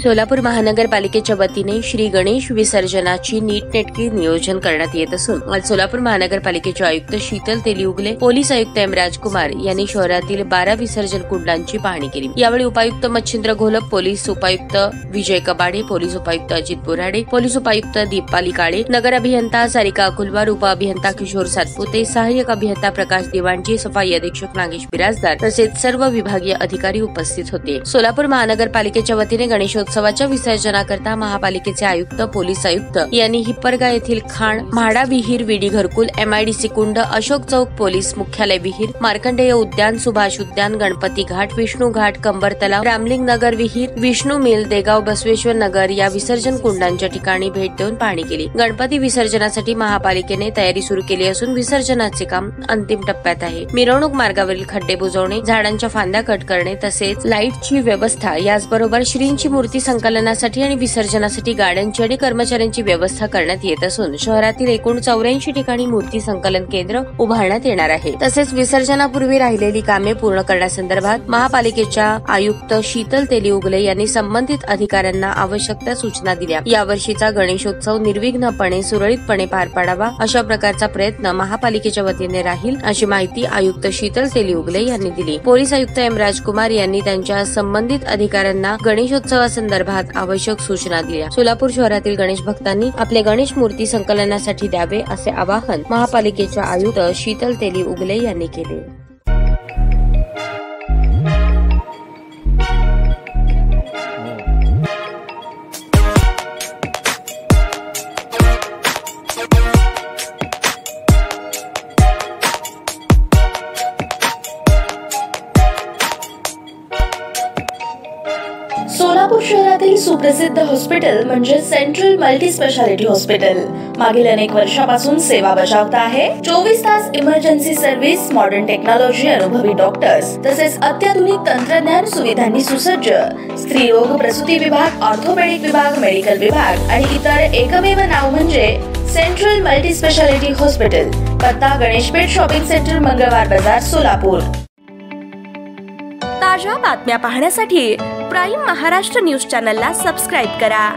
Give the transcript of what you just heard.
सोलापूर महानगरपालिकेच्या वतीने श्री गणेश विसर्जनाची नीटनेटके नियोजन करण्यात येत असून आज सोलापूर महानगरपालिकेचे आयुक्त शीतल तेलीउगले, पोलीस आयुक्त एम राजकुमार यांनी शहरातील 12 विसर्जन कुंडांची पाहणी केली। यावेळी उपायुक्त मच्छिंद्र घोलप, पोलीस उपायुक्त विजय कबाडे, पोलीस उपायुक्त अजित बोराडे, पोलीस उपायुक्त दीपाली काळे, नगर अभियंता सारिका अकुलवार, उप अभियंता किशोर सातपुते, सहाय्यक अभियंता प्रकाश दिवाणजी, सफाई अधीक्षक नागेश बिराजदार तसेच सर्व विभागीय अधिकारी उपस्थित होते। सोलापूर महानगरपालिकेच्या वतीने गणेशोत्सवाच्या विसर्जनाकरता महापालिकेचे आयुक्त, पोलीस आयुक्त यांनी हिप्परगा येथील खाण, म्हाडा विहीर, विडी घरकुल, MIDC कुंड, अशोक चौक पोलीस मुख्यालय विहीर, मार्कंडेय उद्यान, सुभाष उद्यान, गणपती घाट, विष्णू घाट, कंबर तलाव, रामलिंग नगर विहीर, विष्णू मिल, देगाव बसवेश्वर नगर या विसर्जन कुंडांच्या ठिकाणी भेट देऊन पाहणी केली। गणपती विसर्जनासाठी महापालिकेने तयारी सुरू केली असून विसर्जनाचे काम अंतिम टप्प्यात आहे। मिरवणूक मार्गावरील खड्डे बुजवणे, झाडांच्या फांद्या कट करणे तसेच लाईटची व्यवस्था, याचबरोबर श्रींची मूर्ती संकलनासाठी आणि विसर्जनासाठी गाड्यांची आणि कर्मचाऱ्यांची व्यवस्था करण्यात येत असून शहरातील एकूण 84 ठिकाणी मूर्ती संकलन केंद्र उभारण्यात येणार आहे। तसेच विसर्जनापूर्वी राहिलेली कामे पूर्ण करण्यासंदर्भात महापालिकेच्या आयुक्त शीतल तेलीउगले यांनी संबंधित अधिकाऱ्यांना आवश्यक त्या सूचना दिल्या। यावर्षीचा गणेशोत्सव निर्विघ्नपणे सुरळीतपणे पार पाडावा अशा प्रकारचा प्रयत्न महापालिकेच्या वतीने राहील अशी माहिती आयुक्त शीतल तेलीउगले यांनी दिली। पोलीस आयुक्त एम राजकुमार यांनी त्यांच्या संबंधित अधिकाऱ्यांना गणेशोत्सवासंदर्भात आवश्यक सूचना दिल्या। सोलापूर शहरातील गणेश भक्तांनी आपले गणेश मूर्ती संकलनासाठी द्यावे असे आवाहन महापालिकेच्या आयुक्त शीतल तेलीउगले यांनी केले। सोलापूर शहरातील सुप्रसिद्ध हॉस्पिटल म्हणजे सेंट्रल मल्टी स्पेशालिटी हॉस्पिटल मागील अनेक वर्षापासून सेवा बजावत आहे। 24 तास इमर्जन्सी सर्व्हिस, मॉडर्न टेक्नॉलॉजी, अनुभवी डॉक्टर्स तसेच अत्याधुनिक तंत्रज्ञान सुविधांनी सुसज्ज स्त्रीरोग, प्रसूती विभाग, ऑर्थोपेडिक विभाग, मेडिकल विभाग आणि इतर एकमेव नाव म्हणजे सेंट्रल मल्टी स्पेशालिटी हॉस्पिटल। पत्ता गणेशपेठ शॉपिंग सेंटर, मंगळवार बाजार, सोलापूर। ताज्या बातम्या पाहण्यासाठी प्राईम महाराष्ट्र न्यूज चॅनलला सबस्क्राईब करा।